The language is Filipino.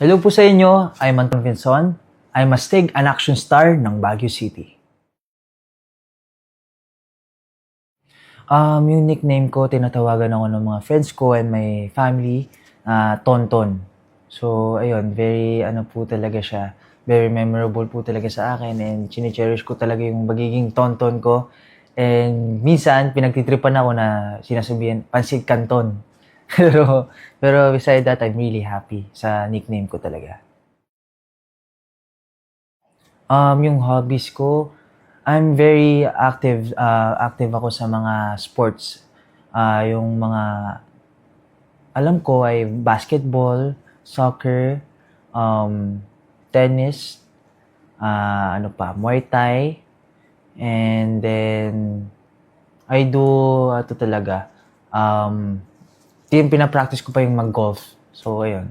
Hello po sa inyo, I'm Anton Vinson. I'm a STIG and action star ng Baguio City. Yung nickname ko, tinatawagan ako ng mga friends ko and my family, Tonton. So, ayun, very ano po talaga siya, very memorable po talaga sa akin and chine-cherish ko talaga yung magiging Tonton ko. And minsan, pinagtitripan ako na sinasabihan, Pansit Canton. pero beside that, I'm really happy sa nickname ko talaga. Yung hobbies ko, I'm very active ako sa mga sports. Yung mga alam ko ay basketball, soccer, um, tennis, ano pa, Muay Thai, and then I do, ito talaga, yung pinapractice ko pa yung mag-golf. So, ayun.